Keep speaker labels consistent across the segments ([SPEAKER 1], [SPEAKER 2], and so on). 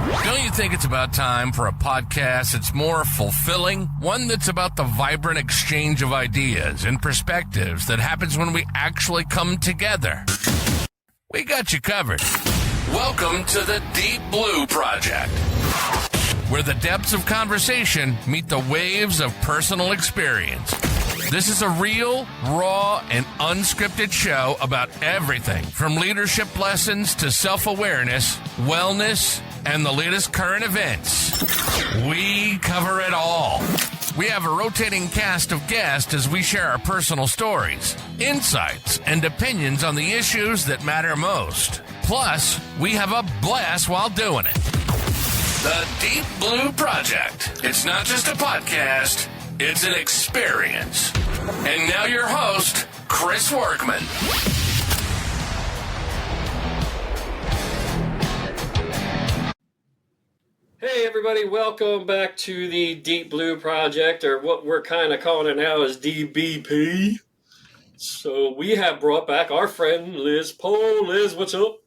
[SPEAKER 1] Don't you think it's about time for a podcast that's more fulfilling? One that's about the vibrant exchange of ideas and perspectives that happens when we actually come together. We got you covered. Welcome to the Deep Blue Project, where the depths of conversation meet the waves of personal experience. This is a real, raw, and unscripted show about everything from leadership lessons to self-awareness, wellness, and the latest current events. We cover it all. We have a rotating cast of guests as we share our personal stories, insights, and opinions on the issues that matter most. Plus, we have a blast while doing it. The Deep Blue Project. It's not just a podcast, it's an experience. And now your host, Chris Workman.
[SPEAKER 2] Hey everybody, welcome back to the Deep Blue Project, or what we're kind of calling it now is DBP. So we have brought back our friend Liz Pohl. Liz, what's up?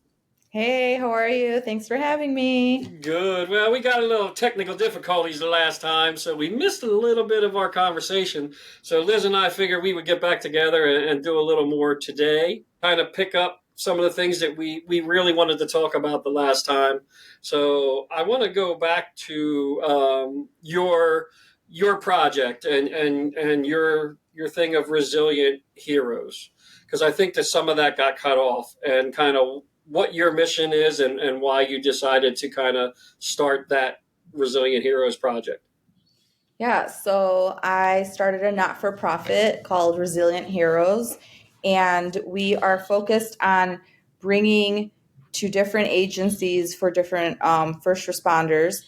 [SPEAKER 3] Hey, how are you? Thanks for having me.
[SPEAKER 2] Good. Well, we got a little technical difficulties the last time, so we missed a little bit of our conversation. So Liz and I figured we would get back together and do a little more today, kind of pick up some of the things that we really wanted to talk about the last time. So I want to go back to your project and your thing of resilient heroes, because I think that some of that got cut off, and kind of what your mission is and why you decided to kind of start that Resilient Heroes project.
[SPEAKER 3] Yeah, so I started a not-for-profit called Resilient Heroes, and we are focused on bringing to different agencies for different first responders.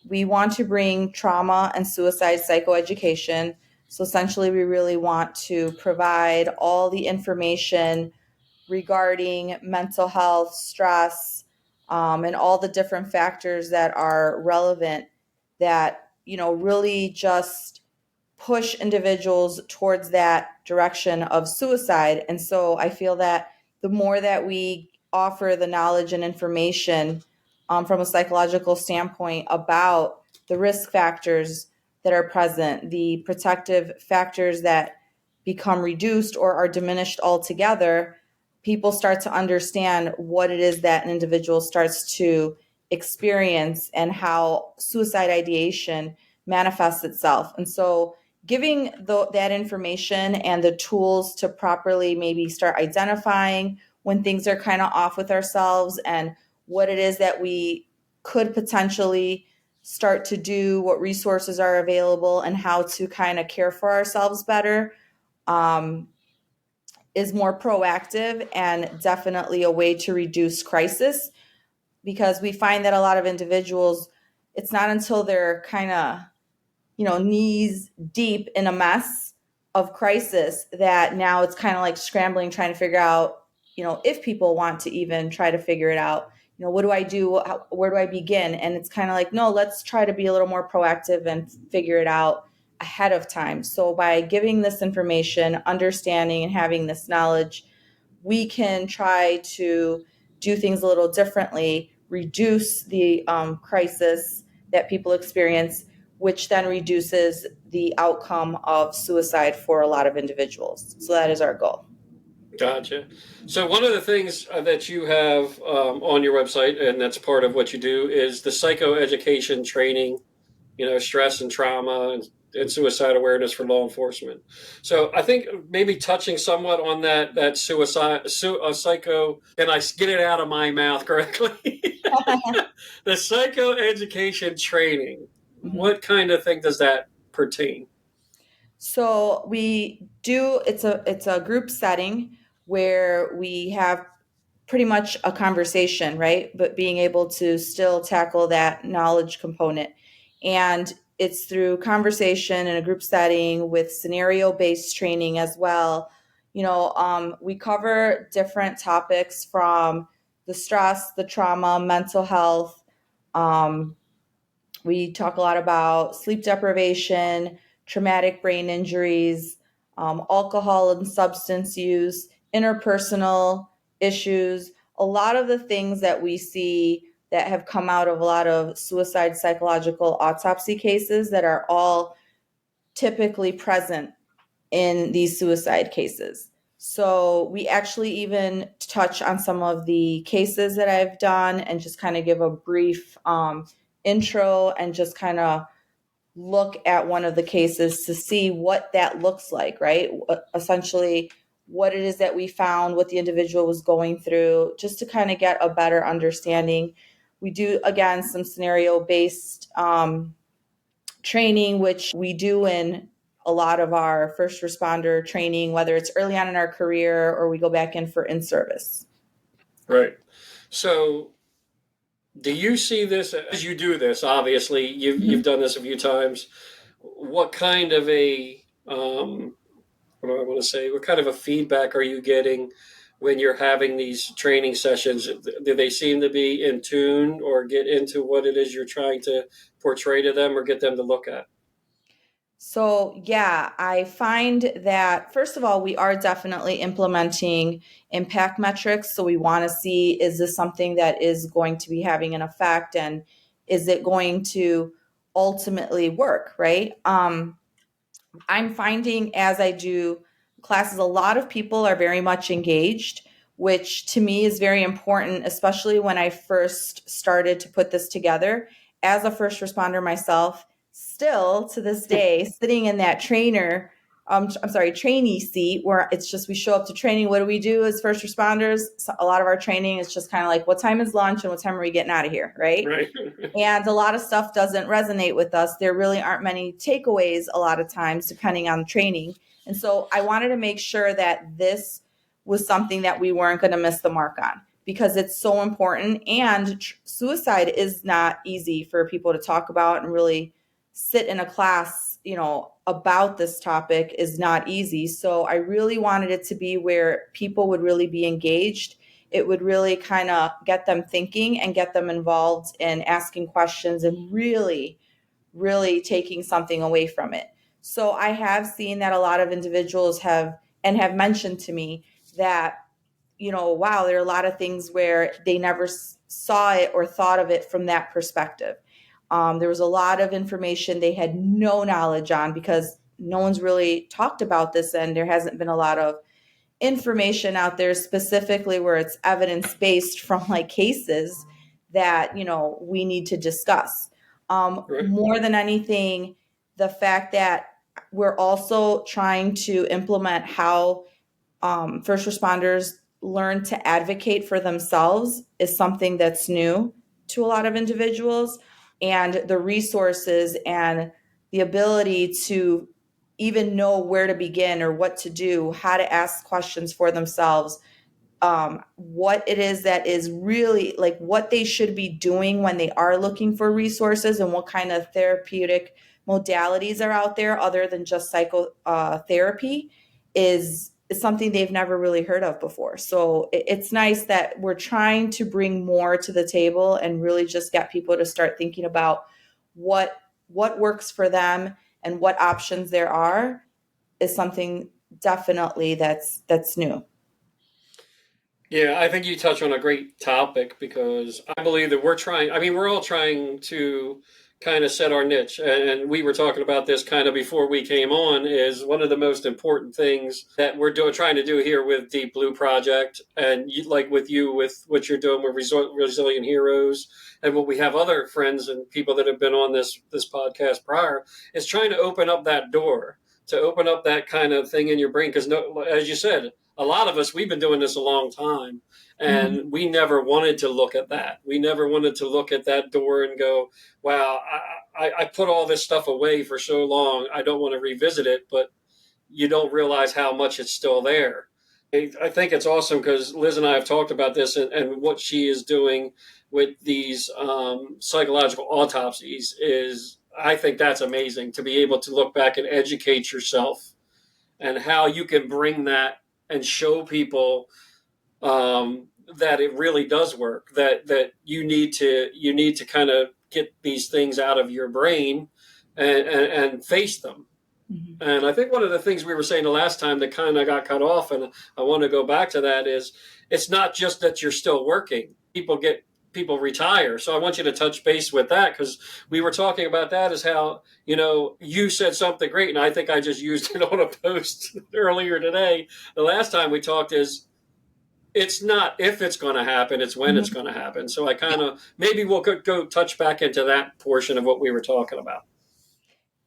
[SPEAKER 3] We want to bring trauma and suicide psychoeducation. So essentially, we really want to provide all the information regarding mental health, stress, and all the different factors that are relevant that, really just push individuals towards that direction of suicide. And so I feel that the more that we offer the knowledge and information from a psychological standpoint about the risk factors that are present, the protective factors that become reduced or are diminished altogether, people start to understand what it is that an individual starts to experience and how suicide ideation manifests itself. And so giving that information and the tools to properly maybe start identifying when things are kind of off with ourselves and what it is that we could potentially start to do, what resources are available, and how to kind of care for ourselves better is more proactive and definitely a way to reduce crisis, because we find that a lot of individuals, it's not until they're kind of, knees deep in a mess of crisis that now it's kind of like scrambling, trying to figure out, if people want to even try to figure it out, what do I do? Where do I begin? And it's kind of like, no, let's try to be a little more proactive and figure it out ahead of time. So by giving this information, understanding, and having this knowledge, we can try to do things a little differently, reduce the crisis that people experience, which then reduces the outcome of suicide for a lot of individuals. So that is our goal.
[SPEAKER 2] Gotcha. So one of the things that you have on your website, and that's part of what you do, is the psychoeducation training, stress and trauma and suicide awareness for law enforcement. So I think maybe touching somewhat on that psycho, can I get it out of my mouth correctly? The psychoeducation training. Mm-hmm. What kind of thing does that pertain?
[SPEAKER 3] So we do, it's a group setting where we have pretty much a conversation, right? But being able to still tackle that knowledge component. And it's through conversation in a group setting with scenario-based training as well. We cover different topics from the stress, the trauma, mental health. We talk a lot about sleep deprivation, traumatic brain injuries, alcohol and substance use, interpersonal issues, a lot of the things that we see that have come out of a lot of suicide psychological autopsy cases that are all typically present in these suicide cases. So we actually even touch on some of the cases that I've done and just kind of give a brief intro and just kind of look at one of the cases to see what that looks like, right? Essentially, what it is that we found, what the individual was going through, just to kind of get a better understanding. We do, again, some scenario-based training, which we do in a lot of our first responder training, whether it's early on in our career or we go back in for in-service.
[SPEAKER 2] Right. So do you see this as you do this? Obviously, you've done this a few times. What kind of a what do I want to say? What kind of a feedback are you getting when you're having these training sessions? Do they seem to be in tune or get into what it is you're trying to portray to them or get them to look at?
[SPEAKER 3] So, yeah, I find that, first of all, we are definitely implementing impact metrics. So, we want to see, is this something that is going to be having an effect, and is it going to ultimately work, right? I'm finding as I do classes, a lot of people are very much engaged, which to me is very important, especially when I first started to put this together. As a first responder myself, still to this day, sitting in that trainee seat where it's just we show up to training. What do we do as first responders? So a lot of our training is just kind of like, what time is lunch and what time are we getting out of here, right?
[SPEAKER 2] Right.
[SPEAKER 3] And a lot of stuff doesn't resonate with us. There really aren't many takeaways a lot of times, depending on the training. And so I wanted to make sure that this was something that we weren't going to miss the mark on, because it's so important. And suicide is not easy for people to talk about, and really sit in a class, about this topic is not easy. So I really wanted it to be where people would really be engaged. It would really kind of get them thinking and get them involved in asking questions and really, really taking something away from it. So I have seen that a lot of individuals have mentioned to me that, wow, there are a lot of things where they never saw it or thought of it from that perspective. There was a lot of information they had no knowledge on, because no one's really talked about this, and there hasn't been a lot of information out there specifically where it's evidence-based from like cases that, we need to discuss.
[SPEAKER 2] Right.
[SPEAKER 3] More than anything, the fact that we're also trying to implement how first responders learn to advocate for themselves is something that's new to a lot of individuals. And the resources and the ability to even know where to begin or what to do, how to ask questions for themselves, what it is that is really like what they should be doing when they are looking for resources, and what kind of therapeutic modalities are out there other than just psychotherapy is something they've never really heard of before. So it's nice that we're trying to bring more to the table and really just get people to start thinking about what works for them and what options there are is something definitely that's new.
[SPEAKER 2] Yeah, I think you touch on a great topic, because I believe that we're all trying to kind of set our niche. And we were talking about this kind of before we came on, is one of the most important things that we're trying to do here with Deep Blue Project, and like with what you're doing with Resilient Heroes, and what we have other friends and people that have been on this podcast prior, is trying to open up that door, to open up that kind of thing in your brain. Because as you said, a lot of us, we've been doing this a long time, and we never wanted to look at that. We never wanted to look at that door and go, wow, I put all this stuff away for so long, I don't want to revisit it. But you don't realize how much it's still there. I think it's awesome, because Liz and I have talked about this, and what she is doing with these psychological autopsies is, I think that's amazing, to be able to look back and educate yourself, and how you can bring that and show people that it really does work. That you need to kind of get these things out of your brain and face them. Mm-hmm. And I think one of the things we were saying the last time that kind of got cut off, and I want to go back to that, is it's not just that you're still working. People get people retire. So I want you to touch base with that, because we were talking about that as how, you said something great, and I think I just used it on a post earlier today. The last time we talked is, it's not if it's going to happen, it's when it's going to happen. So I kind of, maybe we'll go touch back into that portion of what we were talking about.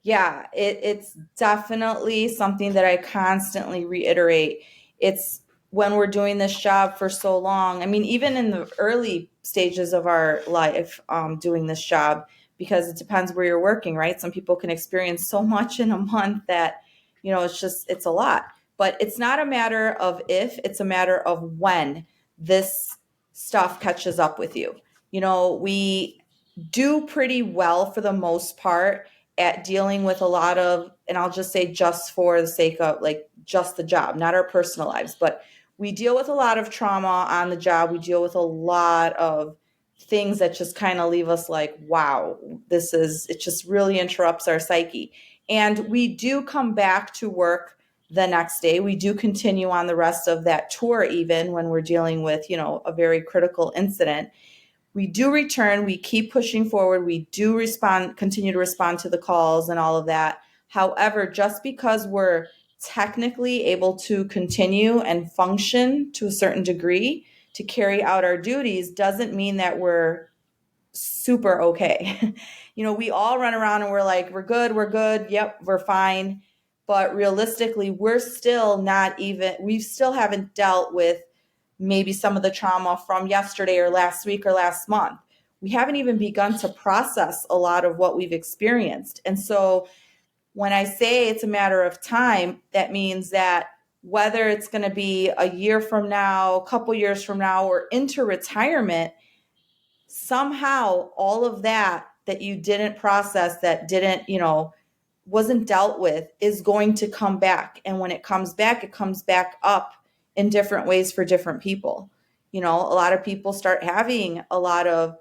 [SPEAKER 3] Yeah, it's definitely something that I constantly reiterate. It's when we're doing this job for so long. I mean, even in the early stages of our life, doing this job, because it depends where you're working, right? Some people can experience so much in a month that, it's a lot. But it's not a matter of if, it's a matter of when this stuff catches up with you. We do pretty well for the most part at dealing with a lot of, and I'll just say just for the sake of like just the job, not our personal lives, but we deal with a lot of trauma on the job. We deal with a lot of things that just kind of leave us like, wow, it just really interrupts our psyche. And we do come back to work the next day. We do continue on the rest of that tour, even when we're dealing with, a very critical incident. We do return, we keep pushing forward, we do continue to respond to the calls and all of that. However, just because we're technically able to continue and function to a certain degree to carry out our duties doesn't mean that we're super okay. We all run around and we're like, we're good, yep, we're fine. But realistically, we still haven't dealt with maybe some of the trauma from yesterday or last week or last month. We haven't even begun to process a lot of what we've experienced. And so when I say it's a matter of time, that means that whether it's going to be a year from now, a couple years from now, or into retirement, somehow all of that you didn't process, that didn't, wasn't dealt with, is going to come back. And when it comes back up in different ways for different people. A lot of people start having a lot of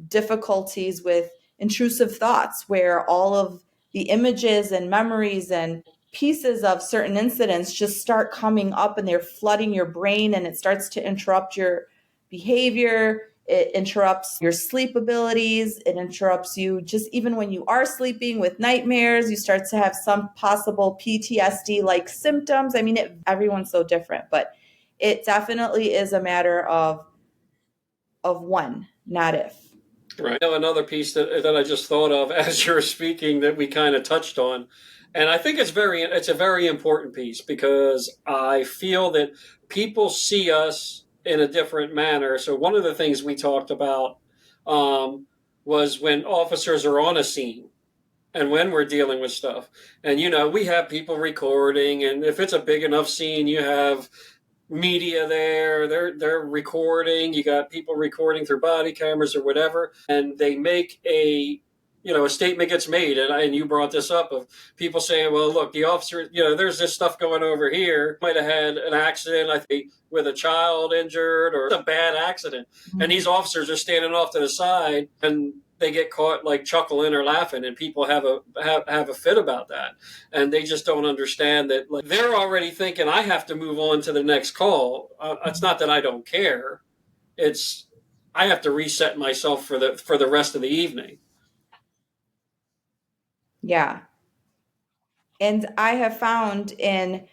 [SPEAKER 3] difficulties with intrusive thoughts, where all of the images and memories and pieces of certain incidents just start coming up and they're flooding your brain, and it starts to interrupt your behavior. It interrupts your sleep abilities. It interrupts you just even when you are sleeping with nightmares. You start to have some possible PTSD-like symptoms. I mean, everyone's so different, but it definitely is a matter of when, not if.
[SPEAKER 2] Right. Another piece that I just thought of as you're speaking that we kind of touched on, and I think it's a very important piece, because I feel that people see us in a different manner. So one of the things we talked about was when officers are on a scene and when we're dealing with stuff. And, we have people recording, and if it's a big enough scene, you have media there, they're recording, you got people recording through body cameras or whatever, and they make a statement gets made, and you brought this up, of people saying, well, look, the officer, there's this stuff going over here, might have had an accident, I think, with a child injured, or a bad accident, and these officers are standing off to the side, and they get caught like chuckling or laughing, and people have a fit about that, and they just don't understand that, like, they're already thinking, I have to move on to the next call. It's not that I don't care, it's I have to reset myself for the rest of the evening.
[SPEAKER 3] Yeah. And I have found in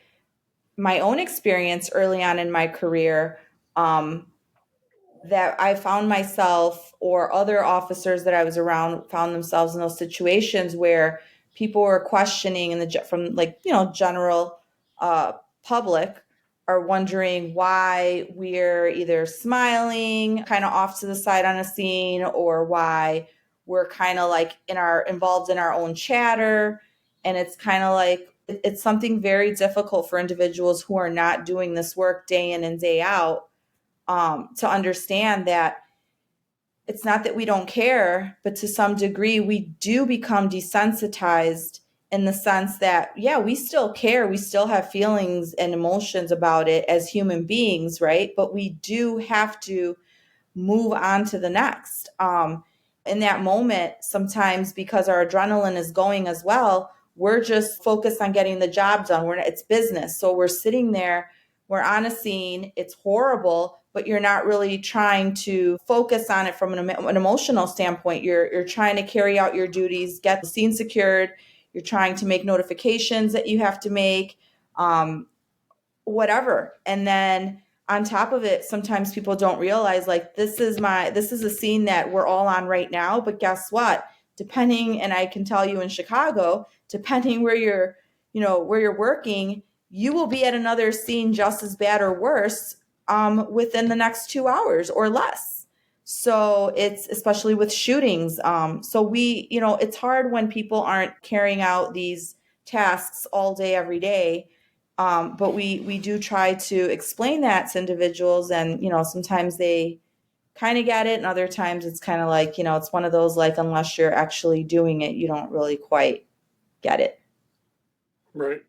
[SPEAKER 3] my own experience early on in my career, that I found myself, or other officers that I was around found themselves in those situations where people were questioning from general public are wondering why we're either smiling kind of off to the side on a scene, or why we're kind of like involved in our own chatter. And it's kind of like, it's something very difficult for individuals who are not doing this work day in and day out, to understand that it's not that we don't care, but to some degree we do become desensitized, in the sense that, yeah, we still care. We still have feelings and emotions about it as human beings, right? But we do have to move on to the next. In that moment, sometimes because our adrenaline is going as well, we're just focused on getting the job done. It's business. So we're sitting there, we're on a scene, it's horrible, but you're not really trying to focus on it from an emotional standpoint. You're trying to carry out your duties, get the scene secured. You're trying to make notifications that you have to make, whatever. And then on top of it, sometimes people don't realize, like, this is a scene that we're all on right now. But guess what? Depending, and I can tell you in Chicago, depending where you're working, you will be at another scene just as bad or worse within the next 2 hours or less. So it's, especially with shootings. So it's hard when people aren't carrying out these tasks all day, every day. But we do try to explain that to individuals, and, sometimes they kind of get it, and other times it's kind of like, it's one of those, like, unless you're actually doing it, you don't really quite get it.
[SPEAKER 2] Right.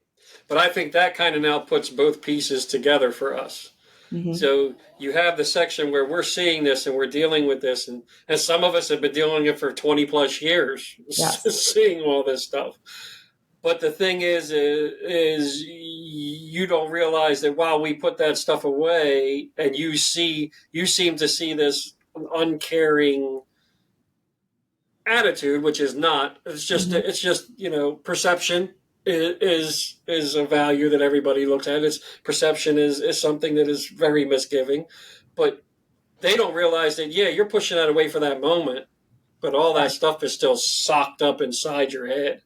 [SPEAKER 2] But I think that kind of now puts both pieces together for us. Mm-hmm. So you have the section where we're seeing this and we're dealing with this, and some of us have been dealing with it for 20 plus years, yes. Seeing all this stuff. But the thing is you don't realize that while we put that stuff away, and you seem to see this uncaring attitude, which is not. It's just mm-hmm. It's just perception is a value that everybody looks at. It's perception is something that is very misgiving, but they don't realize that you're pushing that away for that moment, but all that stuff is still socked up inside your head.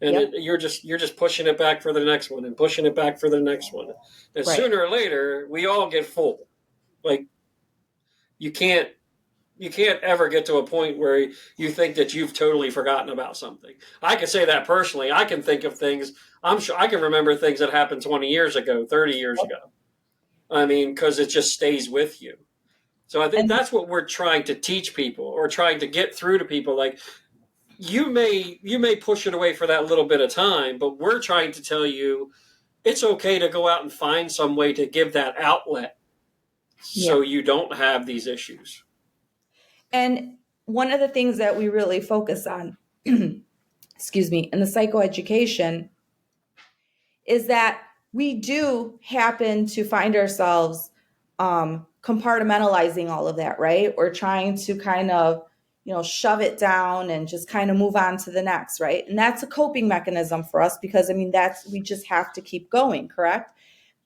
[SPEAKER 2] And yep. You're just pushing it back for the next one and pushing it back for the next one. And right. Sooner or later, we all get full. Like, you can't ever get to a point where you think that you've totally forgotten about something. I can say that personally. I can think of things. I'm sure I can remember things that happened 20 years ago, 30 years ago. I mean, because it just stays with you. So I think that's what we're trying to teach people, or trying to get through to people. Like, you may push it away for that little bit of time, but we're trying to tell you it's okay to go out and find some way to give that outlet so you don't have these issues.
[SPEAKER 3] And one of the things that we really focus on, excuse me, in the psychoeducation is that we do happen to find ourselves compartmentalizing all of that, right? Or trying to kind of shove it down and just kind of move on to the next, right? And that's a coping mechanism for us, because we just have to keep going, correct?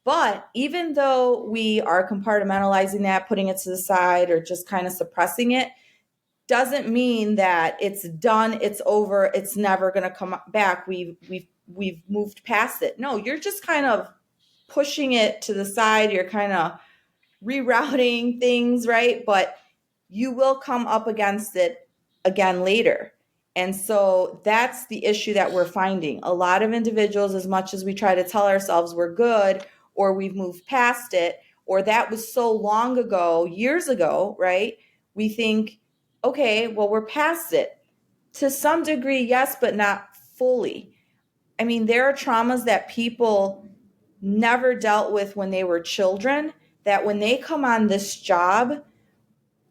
[SPEAKER 3] But even though we are compartmentalizing that, putting it to the side, or just kind of suppressing it, doesn't mean that it's done, it's over, it's never going to come back. We've moved past it. No, you're just kind of pushing it to the side. You're kind of rerouting things, right? But you will come up against it again later. And so that's the issue that we're finding. A lot of individuals, as much as we try to tell ourselves we're good, or we've moved past it, or that was so long ago, years ago, right? We think, okay, well, we're past it. To some degree, yes, but not fully. I mean, there are traumas that people never dealt with when they were children, that when they come on this job,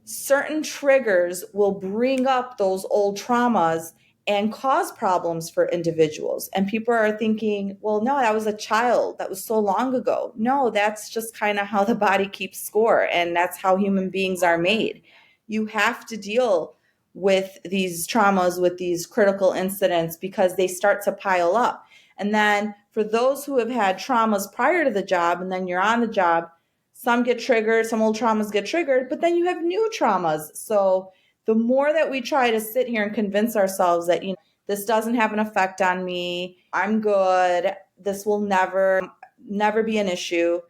[SPEAKER 3] certain triggers will bring up those old traumas and cause problems for individuals. And people are thinking, well, no, that was a child. That was so long ago. No, that's just kind of how the body keeps score. And that's how human beings are made. You have to deal with these traumas, with these critical incidents, because they start to pile up. And then for those who have had traumas prior to the job, and then you're on the job, some get triggered, some old traumas get triggered, but then you have new traumas. So the more that we try to sit here and convince ourselves that, this doesn't have an effect on me, I'm good, this will never be an issue,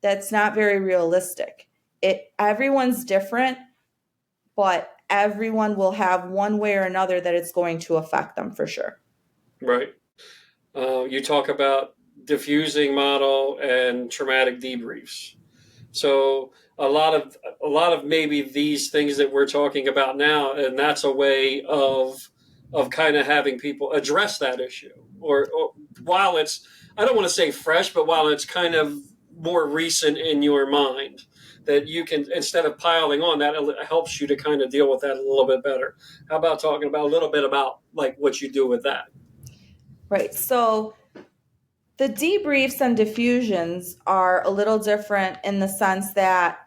[SPEAKER 3] that's not very realistic. Everyone's different, but everyone will have one way or another that it's going to affect them for sure.
[SPEAKER 2] Right. You talk about diffusing model and traumatic debriefs. So a lot of maybe these things that we're talking about now, and that's a way of kind of having people address that issue, or while it's, I don't want to say fresh, but while it's kind of more recent in your mind, that you can, instead of piling on, that helps you to kind of deal with that a little bit better. How about talking about a little bit about like what you do with that?
[SPEAKER 3] Right. So The debriefs and diffusions are a little different in the sense that,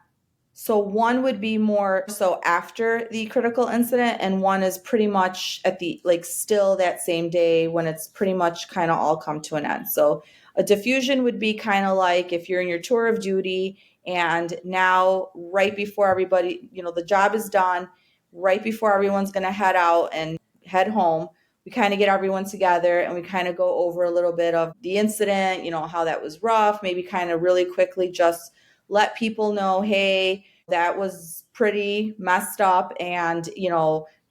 [SPEAKER 3] so one would be more so after the critical incident, and one is pretty much at the, like, still that same day when it's pretty much kind of all come to an end. So a diffusion would be kind of like if you're in your tour of duty and now right before everybody, the job is done, right before everyone's going to head out and head home, we kind of get everyone together and we kind of go over a little bit of the incident, how that was rough, maybe kind of really quickly just let people know, hey, that was pretty messed up. And,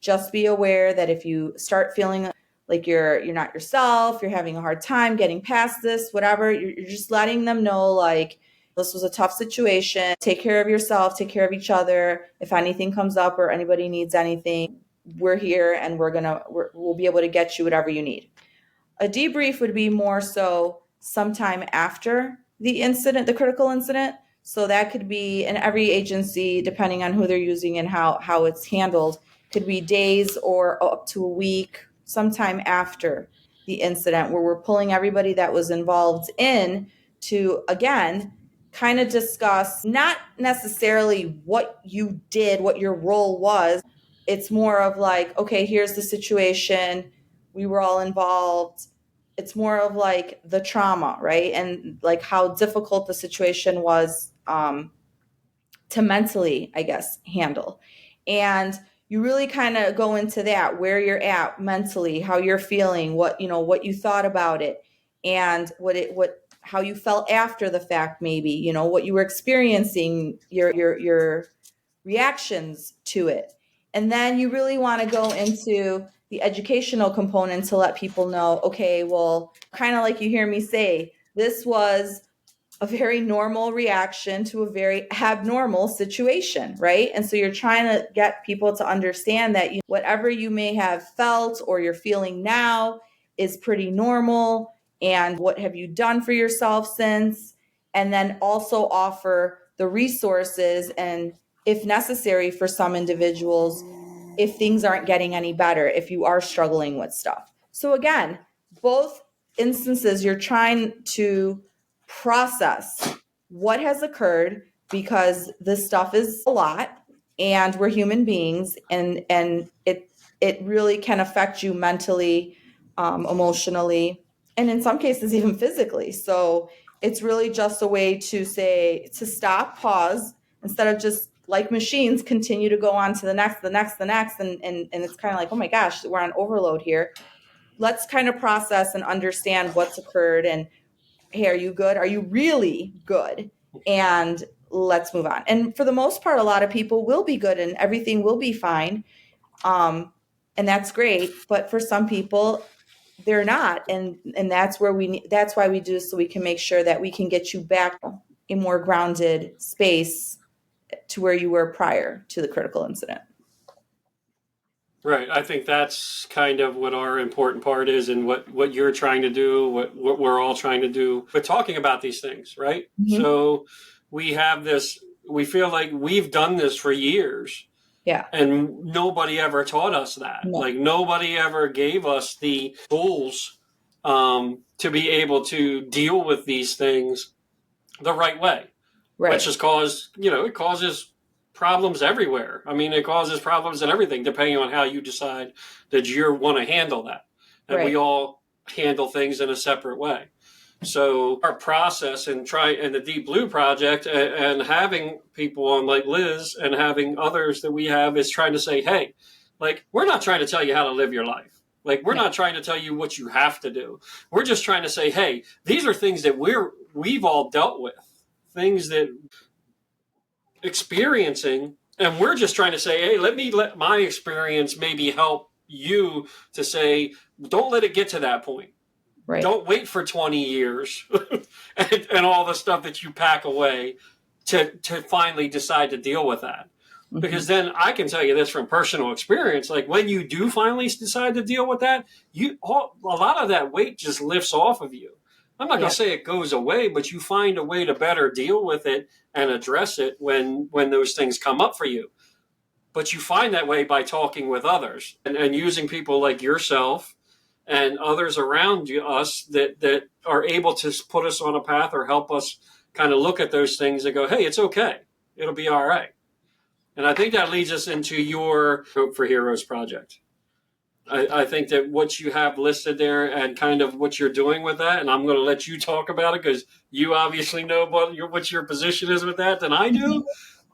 [SPEAKER 3] just be aware that if you start feeling like you're not yourself, you're having a hard time getting past this, whatever, you're just letting them know, like, this was a tough situation. Take care of yourself, take care of each other. If anything comes up or anybody needs anything, we're here and we'll be able to get you whatever you need. A debrief would be more so sometime after the incident, the critical incident. So that could be in every agency, depending on who they're using and how it's handled, could be days or up to a week, sometime after the incident, where we're pulling everybody that was involved in to, again, kind of discuss not necessarily what you did, what your role was. It's more of like, okay, here's the situation. We were all involved. It's more of like the trauma, right? And like how difficult the situation was to mentally, I guess, handle. And you really kind of go into that, where you're at mentally, how you're feeling, what you thought about it, and how you felt after the fact, maybe, what you were experiencing, your reactions to it. And then you really want to go into the educational component to let people know, okay, well, kind of like you hear me say, this was a very normal reaction to a very abnormal situation, right? And so you're trying to get people to understand that whatever you may have felt or you're feeling now is pretty normal. And what have you done for yourself since? And then also offer the resources, and if necessary for some individuals, if things aren't getting any better, if you are struggling with stuff. So again, both instances, you're trying to process what has occurred, because this stuff is a lot and we're human beings, and it really can affect you mentally, emotionally, and in some cases even physically. So it's really just a way to stop, pause, instead of just like machines continue to go on to the next, and it's kind of like, oh my gosh, we're on overload here. Let's kind of process and understand what's occurred, and hey, are you good? Are you really good? And let's move on. And for the most part, a lot of people will be good and everything will be fine. And that's great. But for some people, they're not. And that's where that's why we do, so we can make sure that we can get you back a more grounded space to where you were prior to the critical incident.
[SPEAKER 2] Right. I think that's kind of what our important part is, and what you're trying to do, what we're all trying to do. But talking about these things, right? Mm-hmm. So we feel like we've done this for years.
[SPEAKER 3] Yeah.
[SPEAKER 2] And nobody ever taught us that. No. Like, nobody ever gave us the tools to be able to deal with these things the right way.
[SPEAKER 3] Right.
[SPEAKER 2] Which has caused, it causes problems everywhere. I mean, it causes problems in everything, depending on how you decide that you want to handle that. And right. We all handle things in a separate way. So our process and the Deep Blue Project and having people on like Liz and having others that we have is trying to say, hey, like, we're not trying to tell you how to live your life. Like, we're not trying to tell you what you have to do. We're just trying to say, hey, these are things that we've all dealt with, things that experiencing, and we're just trying to say, hey, let my experience maybe help you to say, don't let it get to that point. Right. Don't wait for 20 years and all the stuff that you pack away to finally decide to deal with that. Mm-hmm. Because then I can tell you this from personal experience, like, when you do finally decide to deal with that, a lot of that weight just lifts off of you. I'm not going to say it goes away, but you find a way to better deal with it and address it when those things come up for you. But you find that way by talking with others and using people like yourself and others around us that are able to put us on a path or help us kind of look at those things and go, hey, it's okay. It'll be all right. And I think that leads us into your Hope for Heroes project. I think that what you have listed there and kind of what you're doing with that, and I'm going to let you talk about it because you obviously know what your position is with that than I do.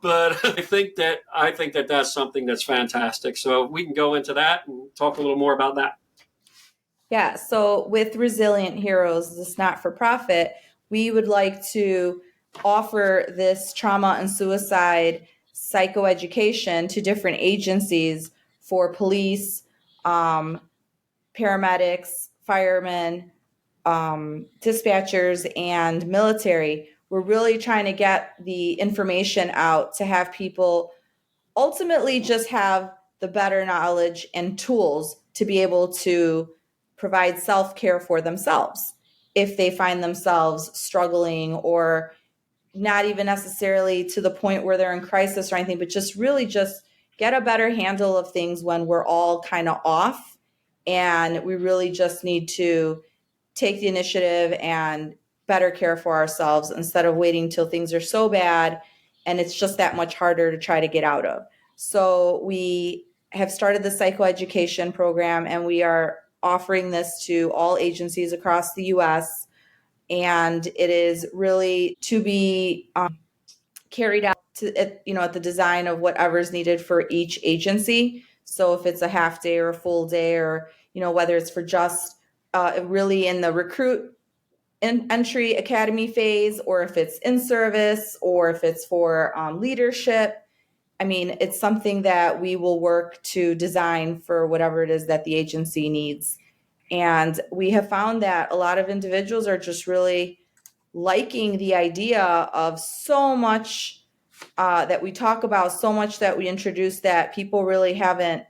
[SPEAKER 2] But I think that that's something that's fantastic. So we can go into that and talk a little more about that.
[SPEAKER 3] Yeah, so with Resilient Heroes, this not-for-profit, we would like to offer this trauma and suicide psychoeducation to different agencies for police, paramedics, firemen, dispatchers, and military. We're really trying to get the information out to have people ultimately just have the better knowledge and tools to be able to provide self-care for themselves if they find themselves struggling, or not even necessarily to the point where they're in crisis or anything, but just really just get a better handle of things when we're all kind of off, and we really just need to take the initiative and better care for ourselves instead of waiting till things are so bad and it's just that much harder to try to get out of. So we have started the psychoeducation program, and we are offering this to all agencies across the U.S. And it is really to be carried out to, at the design of whatever's needed for each agency. So if it's a half day or a full day, or whether it's for just really in the recruit entry academy phase, or if it's in service, or if it's for leadership. I mean, it's something that we will work to design for whatever it is that the agency needs. And we have found that a lot of individuals are just really liking the idea of so much that we talk about, so much that we introduce that people really haven't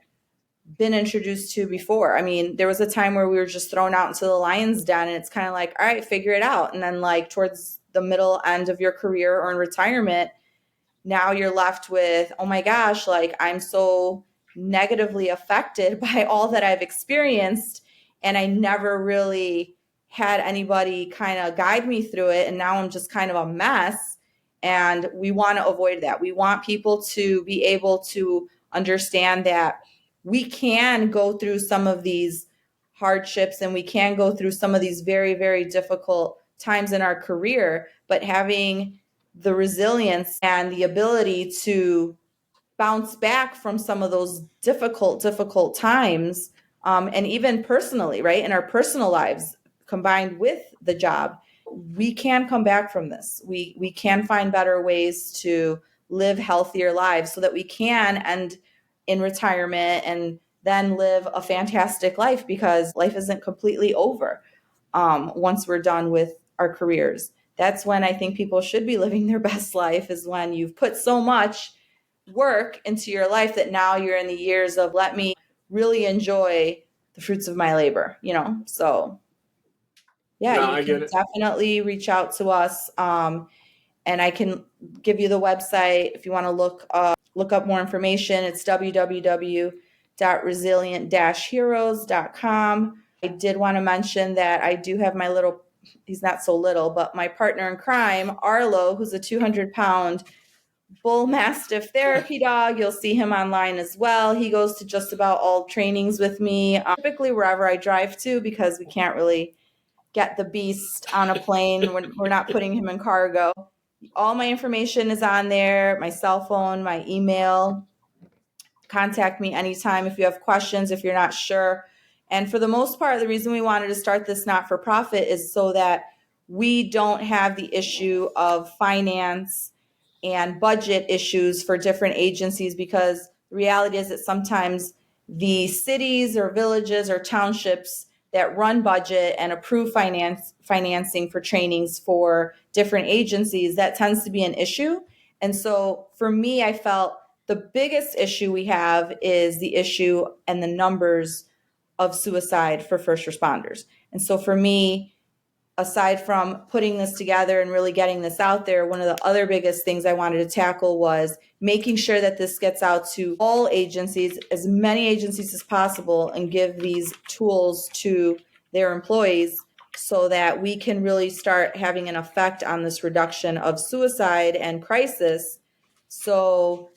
[SPEAKER 3] been introduced to before. I mean, there was a time where we were just thrown out into the lion's den, and it's kind of like, all right, figure it out. And then like towards the middle end of your career or in retirement, now you're left with, oh my gosh, like I'm so negatively affected by all that I've experienced, and I never really had anybody kind of guide me through it, and now I'm just kind of a mess. And we want to avoid that. We want people to be able to understand that we can go through some of these hardships, and we can go through some of these very, very difficult times in our career, but having the resilience and the ability to bounce back from some of those difficult times, and even personally, right, in our personal lives, combined with the job, we can come back from this. We can find better ways to live healthier lives so that we can end in retirement and then live a fantastic life, because life isn't completely over once we're done with our careers. That's when I think people should be living their best life, is when you've put so much work into your life that now you're in the years of let me really enjoy the fruits of my labor, So yeah,
[SPEAKER 2] No, I
[SPEAKER 3] you
[SPEAKER 2] get
[SPEAKER 3] can
[SPEAKER 2] it.
[SPEAKER 3] definitely reach out to us. And I can give you the website if you want to look up more information. It's www.resilient-heroes.com. I did want to mention that I do have my little, he's not so little, but my partner in crime, Arlo, who's a 200-pound bull mastiff therapy dog. You'll see him online as well. He goes to just about all trainings with me, typically wherever I drive to, because we can't really get the beast on a plane. We're not putting him in cargo. All my information is on there, my cell phone, my email. Contact me anytime if you have questions, if you're not sure. And for the most part, the reason we wanted to start this not-for-profit is so that we don't have the issue of finance and budget issues for different agencies, because the reality is that sometimes the cities or villages or townships that run budget and approve financing for trainings for different agencies, that tends to be an issue. And so for me, I felt the biggest issue we have is the issue and the numbers of suicide for first responders. And so for me, aside from putting this together and really getting this out there, one of the other biggest things I wanted to tackle was making sure that this gets out to all agencies, as many agencies as possible, and give these tools to their employees so that we can really start having an effect on this reduction of suicide and crisis. So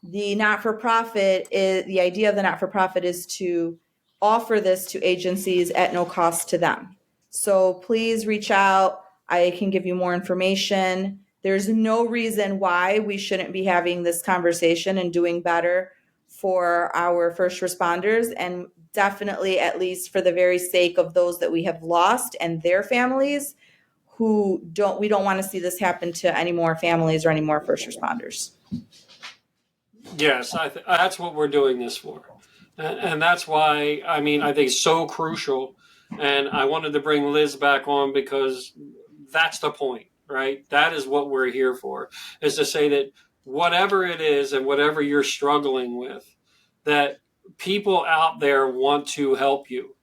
[SPEAKER 3] the not-for-profit is, the idea of the not-for-profit is to offer this to agencies at no cost to them. So please reach out. I can give you more information. There's no reason why we shouldn't be having this conversation and doing better for our first responders, and definitely, at least for the very sake of those that we have lost and their families, who we don't want to see this happen to any more families or any more first responders.
[SPEAKER 2] Yes, that's what we're doing this for. And that's why, I think it's so crucial. And I wanted to bring Liz back on because that's the point, right? That is what we're here for, is to say that whatever it is and whatever you're struggling with, that people out there want to help you.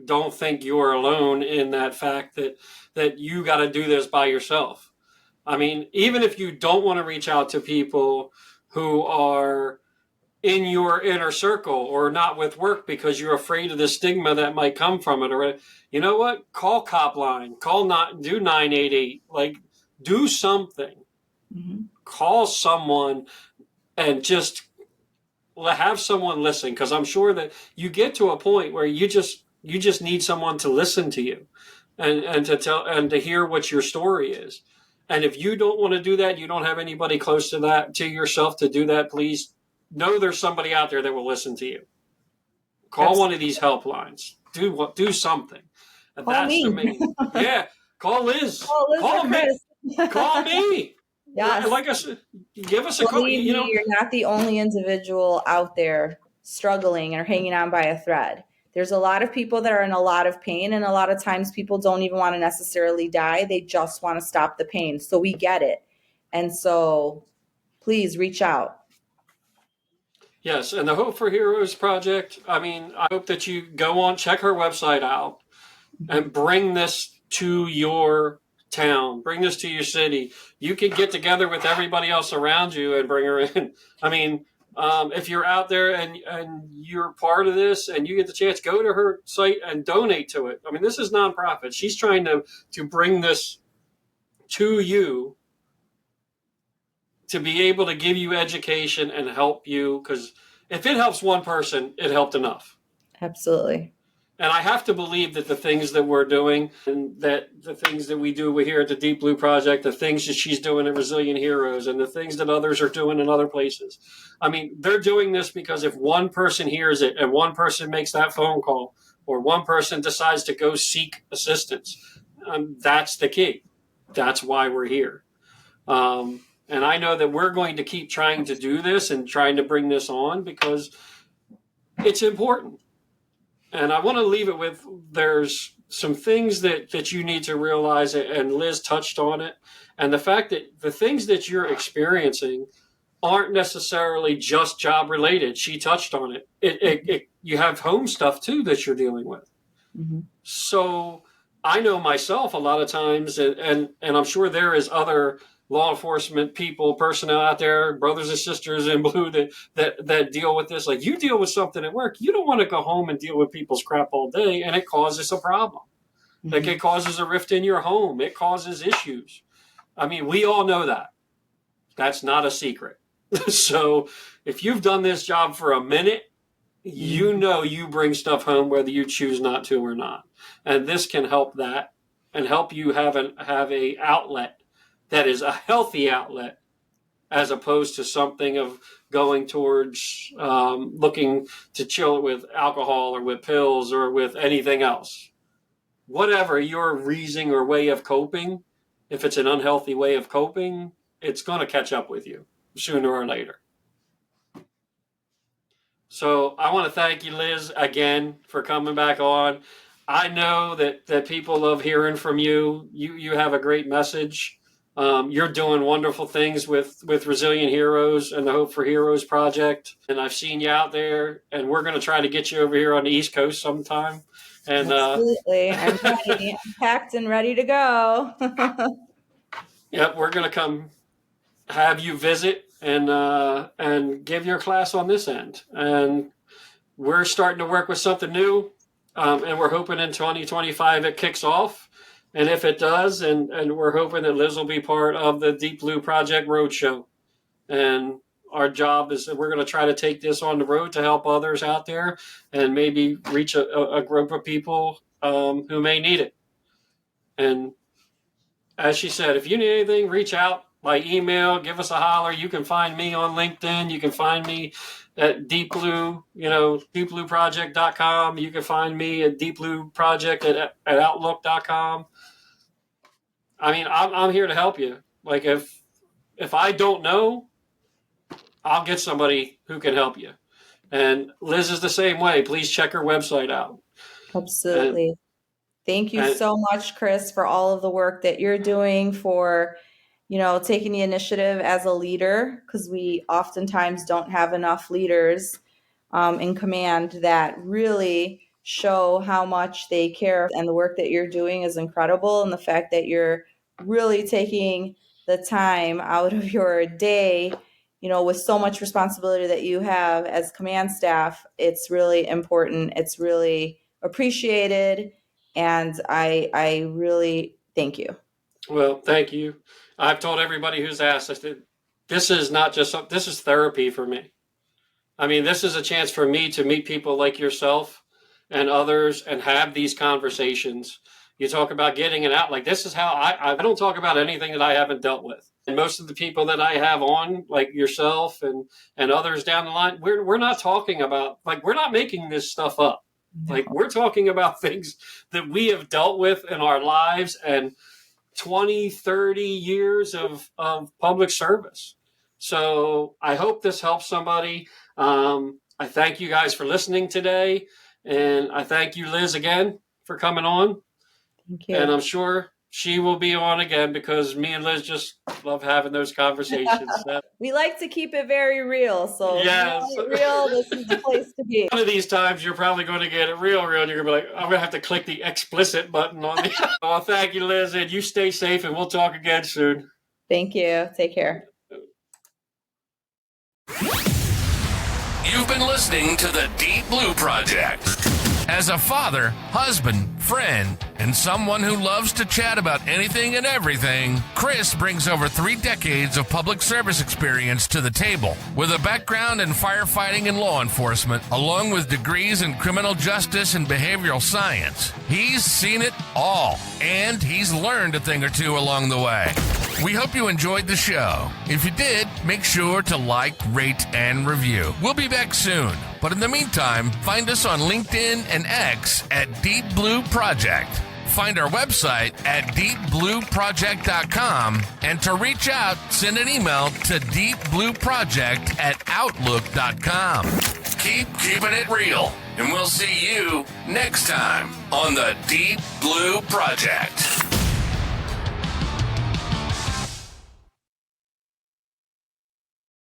[SPEAKER 2] Don't think you're alone in that fact that you got to do this by yourself. Even if you don't want to reach out to people who are in your inner circle or not with work because you're afraid of the stigma that might come from it, or you know what, call Cop Line, do 988, do something. Mm-hmm. Call someone and just have someone listen, because I'm sure that you get to a point where you just need someone to listen to you and to tell and to hear what your story is. And if you don't want to do that, you don't have anybody close to yourself to do that, please know there's somebody out there that will listen to you. Call one of these helplines. Do something.
[SPEAKER 3] Call that's me.
[SPEAKER 2] Amazing. Yeah. Call Liz.
[SPEAKER 3] Call
[SPEAKER 2] me. Call me.
[SPEAKER 3] Yes.
[SPEAKER 2] Like I said, give us a call.
[SPEAKER 3] You're not the only individual out there struggling or hanging on by a thread. There's a lot of people that are in a lot of pain, and a lot of times people don't even want to necessarily die. They just want to stop the pain. So we get it. And so please reach out.
[SPEAKER 2] Yes, and the Hope for Heroes Project, I hope that you go on, check her website out, and bring this to your town, bring this to your city. You can get together with everybody else around you and bring her in. If you're out there and you're part of this and you get the chance, go to her site and donate to it. This is nonprofit. She's trying to bring this to you, to be able to give you education and help you, because if it helps one person, it helped enough.
[SPEAKER 3] Absolutely.
[SPEAKER 2] And I have to believe that the things that we're doing and that the things that we do here at the Deep Blue Project, the things that she's doing at Resilient Heroes and the things that others are doing in other places, they're doing this because if one person hears it and one person makes that phone call or one person decides to go seek assistance, that's the key. That's why we're here. And I know that we're going to keep trying to do this and trying to bring this on because it's important. And I want to leave it with, there's some things that you need to realize, and Liz touched on it, and the fact that the things that you're experiencing aren't necessarily just job related. She touched on it. You have home stuff too that you're dealing with. Mm-hmm. So I know myself a lot of times, and I'm sure there is other law enforcement personnel out there, brothers and sisters in blue that deal with this. Like, you deal with something at work, you don't want to go home and deal with people's crap all day, and it causes a problem. Mm-hmm. Like, it causes a rift in your home. It causes issues. We all know that. That's not a secret. So if you've done this job for a minute, you know you bring stuff home whether you choose not to or not. And this can help that and help you have a outlet that is a healthy outlet, as opposed to something of going towards looking to chill it with alcohol or with pills or with anything else. Whatever your reason or way of coping, if it's an unhealthy way of coping, it's going to catch up with you sooner or later. So I want to thank you, Liz, again for coming back on. I know that people love hearing from you. You have a great message. You're doing wonderful things with Resilient Heroes and the Hope for Heroes project. And I've seen you out there, and we're going to try to get you over here on the East Coast sometime. And
[SPEAKER 3] absolutely. I'm ready. I'm packed and ready to go.
[SPEAKER 2] Yep, we're going to come have you visit and give your class on this end. And we're starting to work with something new, and we're hoping in 2025 it kicks off. And if it does, and we're hoping that Liz will be part of the Deep Blue Project Roadshow. And our job is that we're going to try to take this on the road to help others out there and maybe reach a group of people who may need it. And as she said, if you need anything, reach out by email, give us a holler. You can find me on LinkedIn. You can find me at Deep Blue, deepblueproject.com. You can find me at deepblueproject at outlook.com. I mean, I'm here to help you. Like if I don't know, I'll get somebody who can help you. And Liz is the same way. Please check her website out.
[SPEAKER 3] Absolutely. Thank you so much, Chris, for all of the work that you're doing, for taking the initiative as a leader, because we oftentimes don't have enough leaders in command that really show how much they care. And the work that you're doing is incredible. And the fact that you're really taking the time out of your day, with so much responsibility that you have as command staff, it's really important. It's really appreciated. And I really thank you.
[SPEAKER 2] Well, thank you. I've told everybody who's asked, I said, this is therapy for me. I mean, this is a chance for me to meet people like yourself and others and have these conversations. You talk about getting it out. Like, this is how I don't talk about anything that I haven't dealt with. And most of the people that I have on, like yourself and others down the line, we're not talking about, like, we're not making this stuff up. No. Like, we're talking about things that we have dealt with in our lives and 20, 30 years of public service. So I hope this helps somebody. I thank you guys for listening today. And I thank you, Liz, again for coming on.
[SPEAKER 3] Thank you.
[SPEAKER 2] And I'm sure she will be on again because me and Liz just love having those conversations.
[SPEAKER 3] We like to keep it very real. So
[SPEAKER 2] yes.
[SPEAKER 3] Real, this is the place to be.
[SPEAKER 2] One of these times you're probably going to get it real, and you're going to be like, I'm going to have to click the explicit button on the... Well, thank you, Liz, and you stay safe, and we'll talk again soon.
[SPEAKER 3] Thank you. Take care.
[SPEAKER 1] You've been listening to the Deep Blue Project. As a father, husband, friend, and someone who loves to chat about anything and everything, Chris brings over 3 decades of public service experience to the table. With a background in firefighting and law enforcement, along with degrees in criminal justice and behavioral science, he's seen it all, and he's learned a thing or two along the way. We hope you enjoyed the show. If you did, make sure to like, rate, and review. We'll be back soon. But in the meantime, find us on LinkedIn and X at Deep Blue Project. Find our website at deepblueproject.com. And to reach out, send an email to deepblueproject@outlook.com. Keep keeping it real, and we'll see you next time on the Deep Blue Project.